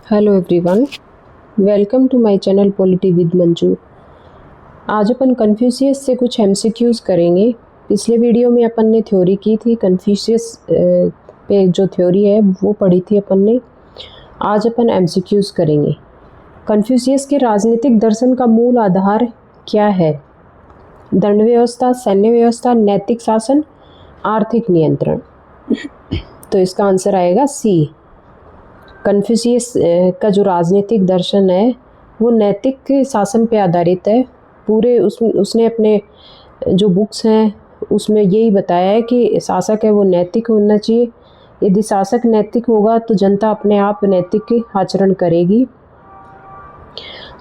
Hello everyone, welcome to my channel polity with Manju. आज अपन Confucius से कुछ एमसीक्यूज करेंगे। पिछले वीडियो में अपन ने थ्योरी की थी, कन्फ्यूशियस पे जो थ्योरी है वो पढ़ी थी अपन ने। आज अपन एमसीक्यूज करेंगे। कन्फ्यूशियस के राजनीतिक दर्शन का मूल आधार क्या है? दंड व्यवस्था, सैन्य व्यवस्था, नैतिक शासन, आर्थिक नियंत्रण। तो इसका आंसर आएगा सी। कन्फ्यूशियस का जो राजनीतिक दर्शन है वो नैतिक शासन पे आधारित है। पूरे उसने अपने जो बुक्स हैं उसमें यही बताया है कि शासक है वो नैतिक होना चाहिए। यदि शासक नैतिक होगा तो जनता अपने आप नैतिक आचरण करेगी।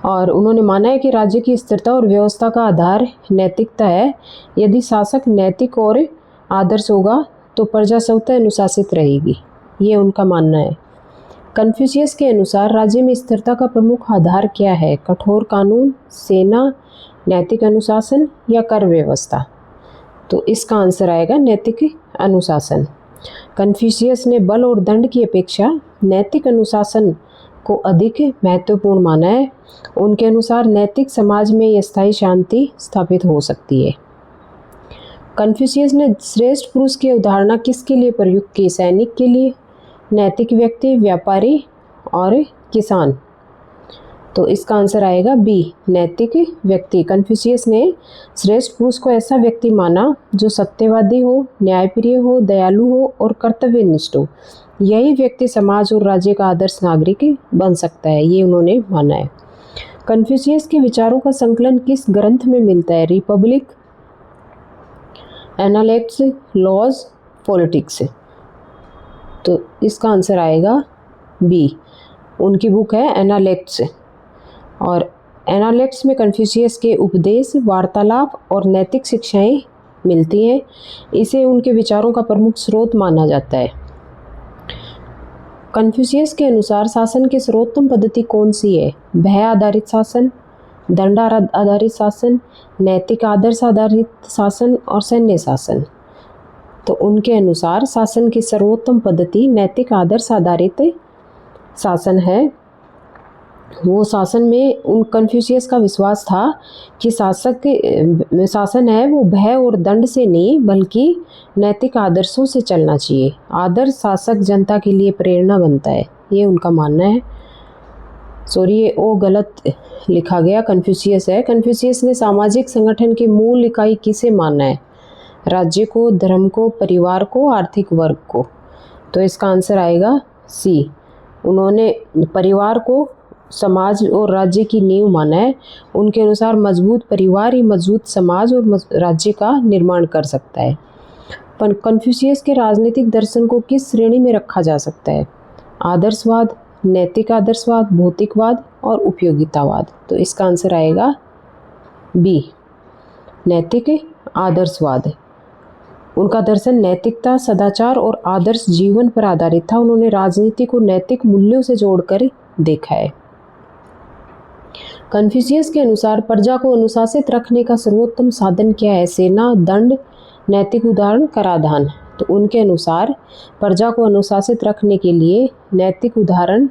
और उन्होंने माना है कि राज्य की स्थिरता और व्यवस्था का आधार नैतिकता है। यदि शासक नैतिक और आदर्श होगा तो प्रजा स्वतः अनुशासित रहेगी, ये उनका मानना है। कन्फ्यूशियस के अनुसार राज्य में स्थिरता का प्रमुख आधार क्या है? कठोर कानून, सेना, नैतिक अनुशासन या कर व्यवस्था। तो इसका आंसर आएगा नैतिक अनुशासन। कन्फ्यूशियस ने बल और दंड की अपेक्षा नैतिक अनुशासन को अधिक महत्वपूर्ण माना है। उनके अनुसार नैतिक समाज में स्थायी शांति स्थापित हो सकती है। कन्फ्यूशियस ने श्रेष्ठ पुरुष की अवधारणा किसके लिए प्रयुक्त की? सैनिक के लिए, नैतिक व्यक्ति, व्यापारी और किसान। तो इसका आंसर आएगा बी, नैतिक व्यक्ति। कन्फ्यूशियस ने श्रेष्ठ पुरुष को ऐसा व्यक्ति माना जो सत्यवादी हो, न्यायप्रिय हो, दयालु हो और कर्तव्यनिष्ठ हो। यही व्यक्ति समाज और राज्य का आदर्श नागरिक बन सकता है, ये उन्होंने माना है। कन्फ्यूशियस के विचारों का संकलन किस ग्रंथ में मिलता है? Republic, Analects, Laws, Politics. तो इसका आंसर आएगा बी, उनकी बुक है एनालेक्ट्स। और एनालेक्ट्स में कन्फ्यूशियस के उपदेश, वार्तालाप और नैतिक शिक्षाएं मिलती हैं। इसे उनके विचारों का प्रमुख स्रोत माना जाता है। कन्फ्यूशियस के अनुसार शासन की सर्वोत्तम पद्धति कौन सी है? भय आधारित शासन, दंड आधारित शासन, नैतिक आदर्श आधारित शासन और सैन्य शासन। तो उनके अनुसार शासन की सर्वोत्तम पद्धति नैतिक आदर्श आधारित शासन है। वो शासन में उन कन्फ्यूशियस का विश्वास था कि शासन है वो भय और दंड से नहीं बल्कि नैतिक आदर्शों से चलना चाहिए। आदर्श शासक जनता के लिए प्रेरणा बनता है, ये उनका मानना है। सॉरी, ये ओ गलत लिखा गया, कन्फ्यूशियस है। कन्फ्यूशियस ने सामाजिक संगठन की मूल इकाई किसे माना है? राज्य को, धर्म को, परिवार को, आर्थिक वर्ग को। तो इसका आंसर आएगा सी। उन्होंने परिवार को समाज और राज्य की नींव माना है। उनके अनुसार मजबूत परिवार ही मजबूत समाज और राज्य का निर्माण कर सकता है। पर कन्फ्यूशियस के राजनीतिक दर्शन को किस श्रेणी में रखा जा सकता है? आदर्शवाद, नैतिक आदर्शवाद, भौतिकवाद और उपयोगितावाद। तो इसका आंसर आएगा बी, नैतिक आदर्शवाद। उनका दर्शन नैतिकता, सदाचार और आदर्श जीवन पर आधारित था। उन्होंने राजनीति को नैतिक मूल्यों से जोड़कर देखा है। कन्फ्यूशियस के अनुसार प्रजा को अनुशासित रखने का सर्वोत्तम साधन क्या है? सेना, दंड, नैतिक उदाहरण, कराधान। तो उनके अनुसार प्रजा को अनुशासित रखने के लिए नैतिक उदाहरण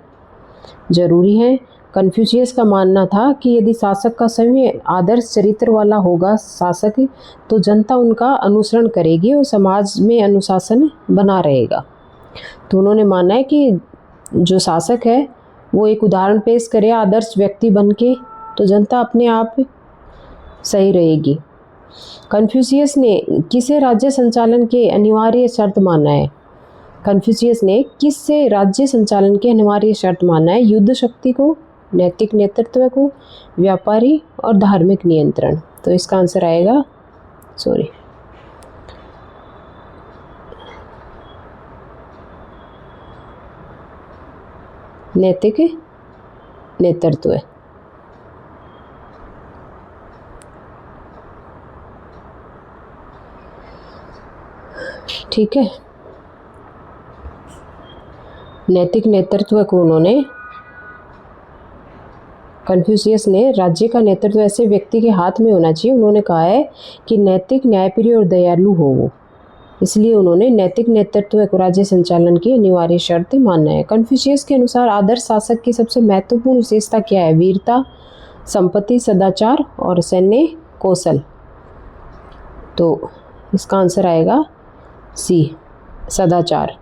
जरूरी है। कन्फ्यूशियस का मानना था कि यदि शासक का सभ्य आदर्श चरित्र वाला होगा शासक, तो जनता उनका अनुसरण करेगी और समाज में अनुशासन बना रहेगा। तो उन्होंने माना है कि जो शासक है वो एक उदाहरण पेश करे आदर्श व्यक्ति बन के, तो जनता अपने आप सही रहेगी। कन्फ्यूशियस ने किसे राज्य संचालन के अनिवार्य शर्त माना है? कन्फ्यूशियस ने किससे राज्य संचालन के अनिवार्य शर्त माना है? युद्ध शक्ति को, नैतिक नेतृत्व को, व्यापारी और धार्मिक नियंत्रण। तो इसका आंसर आएगा नैतिक नेतृत्व। ठीक है, नैतिक नेतृत्व को उन्होंने, कन्फ्यूशियस ने राज्य का नेतृत्व ऐसे व्यक्ति के हाथ में होना चाहिए। उन्होंने कहा है कि नैतिक, न्यायप्रिय और दयालु हो वो। इसलिए उन्होंने नैतिक नेतृत्व को राज्य संचालन की अनिवार्य शर्त माना है। कन्फ्यूशियस के अनुसार आदर्श शासक की सबसे महत्वपूर्ण विशेषता क्या है? वीरता, संपत्ति, सदाचार और सैन्य कौशल। तो इसका आंसर आएगा सी, सदाचार।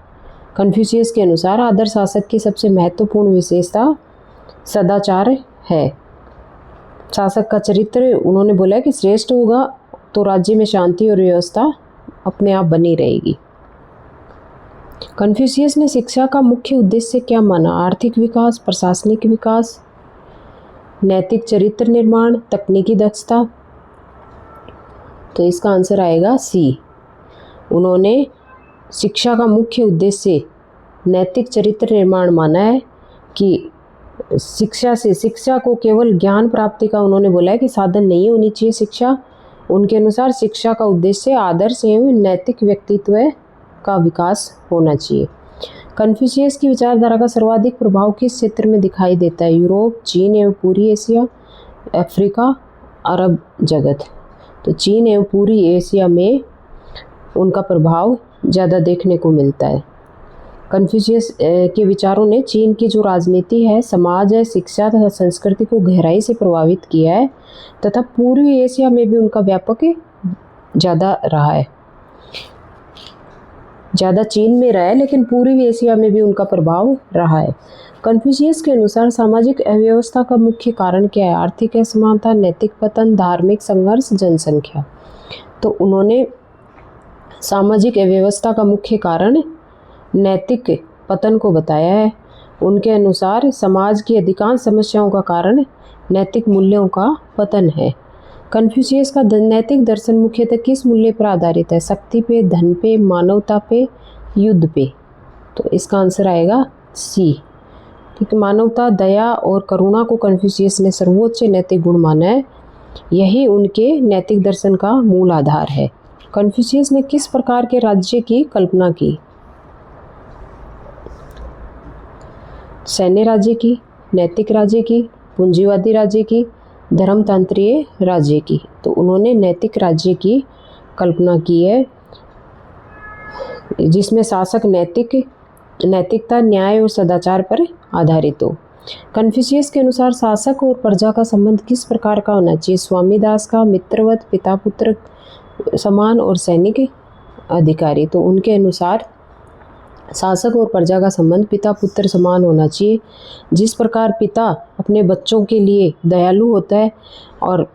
कन्फ्यूशियस के अनुसार आदर्श शासक की सबसे महत्वपूर्ण विशेषता सदाचार है। शासक का चरित्र उन्होंने बोला है कि श्रेष्ठ होगा तो राज्य में शांति और व्यवस्था अपने आप बनी रहेगी। कन्फ्यूशियस ने शिक्षा का मुख्य उद्देश्य क्या माना? आर्थिक विकास, प्रशासनिक विकास, नैतिक चरित्र निर्माण, तकनीकी दक्षता। तो इसका आंसर आएगा सी। उन्होंने शिक्षा का मुख्य उद्देश्य नैतिक चरित्र निर्माण माना है कि शिक्षा को केवल ज्ञान प्राप्ति का उन्होंने बोला है कि साधन नहीं होनी चाहिए शिक्षा। उनके अनुसार शिक्षा का उद्देश्य आदर्श एवं नैतिक व्यक्तित्व का विकास होना चाहिए। कन्फ्यूशियस की विचारधारा का सर्वाधिक प्रभाव किस क्षेत्र में दिखाई देता है? यूरोप, चीन एवं पूर्वी एशिया, अफ्रीका, अरब जगत। तो चीन एवं पूर्वी एशिया में उनका प्रभाव ज़्यादा देखने को मिलता है। कन्फ्यूशियस के विचारों ने चीन की जो राजनीति है, समाज है, शिक्षा तथा संस्कृति को गहराई से प्रभावित किया है तथा पूर्वी एशिया में भी उनका व्यापक ज़्यादा रहा है। ज़्यादा चीन में रहा है लेकिन पूर्वी एशिया में भी उनका प्रभाव रहा है। कन्फ्यूशियस के अनुसार सामाजिक अव्यवस्था का मुख्य कारण क्या है? आर्थिक असमानता, नैतिक पतन, धार्मिक संघर्ष, जनसंख्या। तो उन्होंने सामाजिक अव्यवस्था का मुख्य कारण नैतिक पतन को बताया है। उनके अनुसार समाज की अधिकांश समस्याओं का कारण नैतिक मूल्यों का पतन है। कन्फ्यूशियस का नैतिक दर्शन मुख्यतः किस मूल्य पर आधारित है? शक्ति पे, धन पे, मानवता पे, युद्ध पे। तो इसका आंसर आएगा सी। ठीक है, मानवता, दया और करुणा को कन्फ्यूशियस ने सर्वोच्च नैतिक गुण माना है। यही उनके नैतिक दर्शन का मूल आधार है। कन्फ्यूशियस ने किस प्रकार के राज्य की कल्पना की? सैन्य राज्य की, नैतिक राज्य की, पूंजीवादी राज्य की, धर्मतंत्रीय राज्य की। तो उन्होंने नैतिक राज्य की कल्पना की है जिसमें शासक नैतिकता, न्याय और सदाचार पर आधारित हो। कन्फ्यूशियस के अनुसार शासक और प्रजा का संबंध किस प्रकार का होना चाहिए? स्वामी दास का, मित्रवत, पिता पुत्र समान और सैनिक अधिकारी। तो उनके अनुसार शासक और प्रजा का संबंध पिता पुत्र समान होना चाहिए। जिस प्रकार पिता अपने बच्चों के लिए दयालु होता है और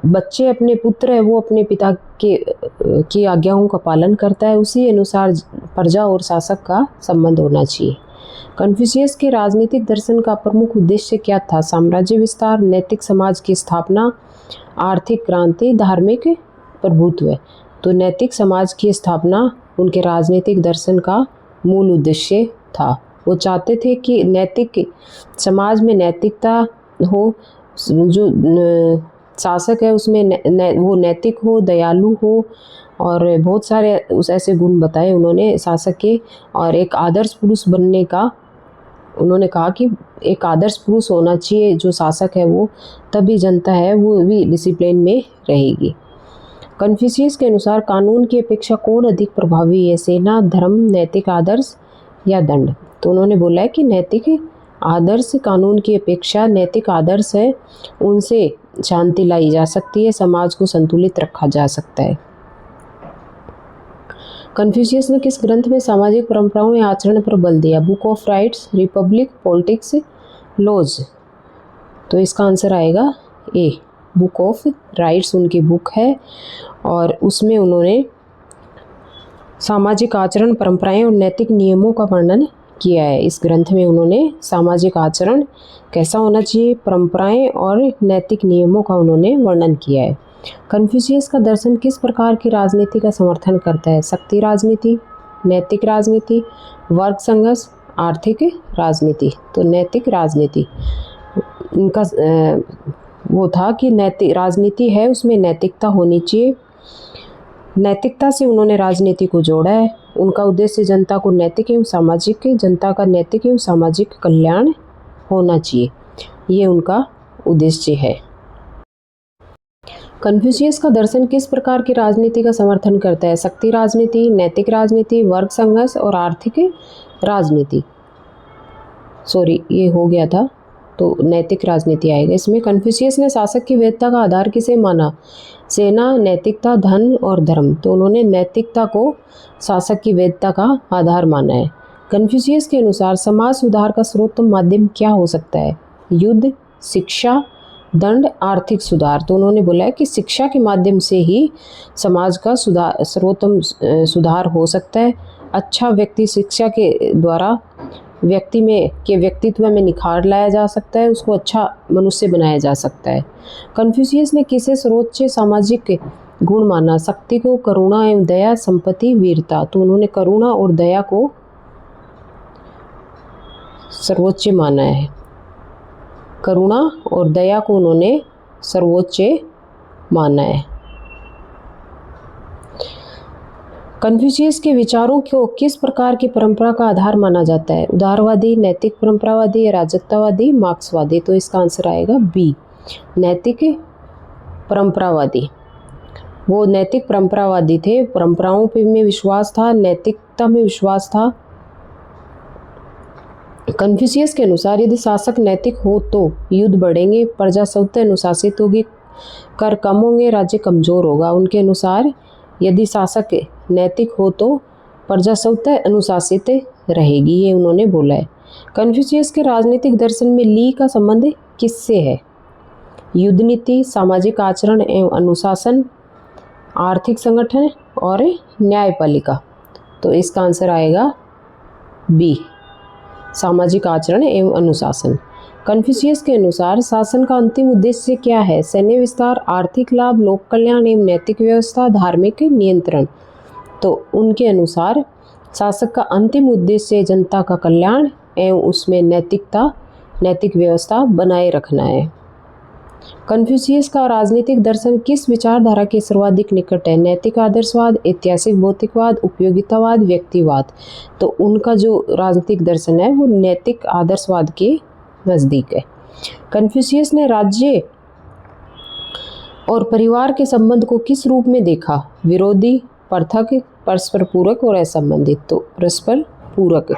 बच्चे अपने पुत्र है वो अपने पिता की आज्ञाओं का पालन करता है, उसी अनुसार प्रजा और शासक का संबंध होना चाहिए। कन्फ्यूशियस के राजनीतिक दर्शन का प्रमुख उद्देश्य क्या था? साम्राज्य विस्तार, नैतिक समाज की स्थापना, आर्थिक क्रांति, धार्मिक प्रभुत्व। तो नैतिक समाज की स्थापना उनके राजनीतिक दर्शन का मूल उद्देश्य था। वो चाहते थे कि नैतिक समाज में नैतिकता हो, जो शासक है उसमें वो नैतिक हो, दयालु हो और बहुत सारे उस ऐसे गुण बताए उन्होंने शासक के। और एक आदर्श पुरुष बनने का उन्होंने कहा कि एक आदर्श पुरुष होना चाहिए जो शासक है वो, तभी जनता है वो भी डिसिप्लिन में रहेगी। कन्फ्यूशियस के अनुसार कानून की अपेक्षा कौन अधिक प्रभावी है? सेना, धर्म, नैतिक आदर्श या दंड। तो उन्होंने बोला है कि नैतिक आदर्श कानून की अपेक्षा नैतिक आदर्श है, उनसे शांति लाई जा सकती है, समाज को संतुलित रखा जा सकता है। कन्फ्यूशियस ने किस ग्रंथ में सामाजिक परंपराओं या आचरण पर बल दिया? Book of rights, republic, politics, laws. तो इसका आंसर आएगा ए, बुक ऑफ राइट्स उनकी बुक है और उसमें उन्होंने सामाजिक आचरण, परंपराएं और नैतिक नियमों का वर्णन किया है। इस ग्रंथ में उन्होंने सामाजिक आचरण कैसा होना चाहिए, परंपराएं और नैतिक नियमों का उन्होंने वर्णन किया है। कन्फ्यूशियस का दर्शन किस प्रकार की राजनीति का समर्थन करता है? शक्ति राजनीति, नैतिक राजनीति, वर्ग संघर्ष, आर्थिक राजनीति। तो नैतिक राजनीति इनका वो था कि नैतिक राजनीति है उसमें नैतिकता होनी चाहिए। नैतिकता से उन्होंने राजनीति को जोड़ा है। उनका उद्देश्य जनता को नैतिक एवं सामाजिक कल्याण होना चाहिए, ये उनका उद्देश्य है। कन्फ्यूशियस का दर्शन किस प्रकार की राजनीति का समर्थन करता है? शक्ति राजनीति, नैतिक राजनीति, वर्ग संघर्ष और आर्थिक राजनीति। सॉरी, ये हो गया था, तो नैतिक राजनीति आएगा इसमें। कन्फ्यूशियस ने शासक की वैधता का आधार किसे माना? सेना, नैतिकता, धन और धर्म। तो उन्होंने नैतिकता को शासक की वैधता का आधार माना है। कन्फ्यूशियस के अनुसार समाज सुधार का सर्वोत्तम माध्यम क्या हो सकता है? युद्ध, शिक्षा, दंड, आर्थिक सुधार। तो उन्होंने बोला है कि शिक्षा के माध्यम से ही समाज का सुधार, सर्वोत्तम सुधार हो सकता है। अच्छा व्यक्ति शिक्षा के द्वारा व्यक्तित्व में निखार लाया जा सकता है, उसको अच्छा मनुष्य बनाया जा सकता है। कन्फ्यूशियस ने किसे सर्वोच्च सामाजिक गुण माना? शक्ति को, करुणा एवं दया, संपत्ति, वीरता। तो उन्होंने करुणा और दया को सर्वोच्च माना है। करुणा और दया को उन्होंने सर्वोच्च माना है। कन्फ्यूशियस के विचारों को किस प्रकार की परंपरा का आधार माना जाता है? उदारवादी, नैतिक परंपरावादी, राजत्ववादी, मार्क्सवादी। तो इसका आंसर आएगा बी, नैतिक परंपरावादी। वो नैतिक परंपरावादी थे, परंपराओं में विश्वास था, नैतिकता में विश्वास था। कन्फ्यूशियस के अनुसार यदि शासक नैतिक हो तो युद्ध बढ़ेंगे, प्रजा स्वतः अनुशासित होगी, कर कम होंगे, राज्य कमजोर होगा। उनके अनुसार यदि शासक नैतिक हो तो प्रजा स्वतः अनुशासित रहेगी, ये उन्होंने बोला है। कन्फ्यूशियस के राजनीतिक दर्शन में ली का संबंध किससे है? युद्ध नीति, सामाजिक आचरण एवं अनुशासन, आर्थिक संगठन और न्यायपालिका। तो इसका आंसर आएगा बी, सामाजिक आचरण एवं अनुशासन। कन्फ्यूशियस के अनुसार शासन का अंतिम उद्देश्य क्या है? सैन्य विस्तार, आर्थिक लाभ, लोक कल्याण एवं नैतिक व्यवस्था, धार्मिक नियंत्रण। तो उनके अनुसार शासक का अंतिम उद्देश्य जनता का कल्याण एवं उसमें नैतिक व्यवस्था बनाए रखना है। कन्फ्यूशियस का राजनीतिक दर्शन किस विचारधारा के सर्वाधिक निकट है? नैतिक आदर्शवाद, ऐतिहासिक भौतिकवाद, उपयोगितावाद, व्यक्तिवाद। तो उनका जो राजनीतिक दर्शन है वो नैतिक आदर्शवाद के नज़दीक है। कन्फ्यूशियस ने राज्य और परिवार के संबंध को किस रूप में देखा? विरोधी, पृथक, परस्पर पूरक और असंबंधित। तो परस्पर पूरक।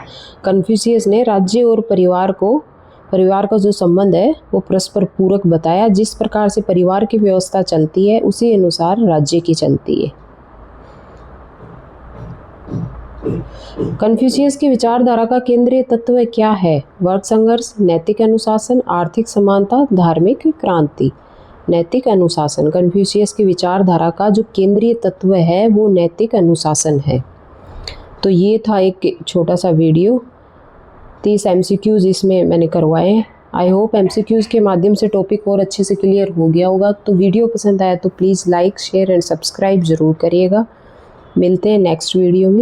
कन्फ्यूशियस ने राज्य और परिवार का जो संबंध है वो परस्पर पूरक बताया। जिस प्रकार से परिवार की व्यवस्था चलती है उसी अनुसार राज्य की चलती है। कन्फ्यूशियस की विचारधारा का केंद्रीय तत्व क्या है? वर्ग संघर्ष, नैतिक अनुशासन, आर्थिक समानता, धार्मिक क्रांति। नैतिक अनुशासन। कन्फ्यूशियस की विचारधारा का जो केंद्रीय तत्व है वो नैतिक अनुशासन है। तो ये था एक छोटा सा वीडियो, 30 MCQs इसमें मैंने करवाए हैं। आई होप MCQs के माध्यम से टॉपिक और अच्छे से क्लियर हो गया होगा। तो वीडियो पसंद आया तो please like, share and subscribe ज़रूर करिएगा। मिलते हैं नेक्स्ट वीडियो में।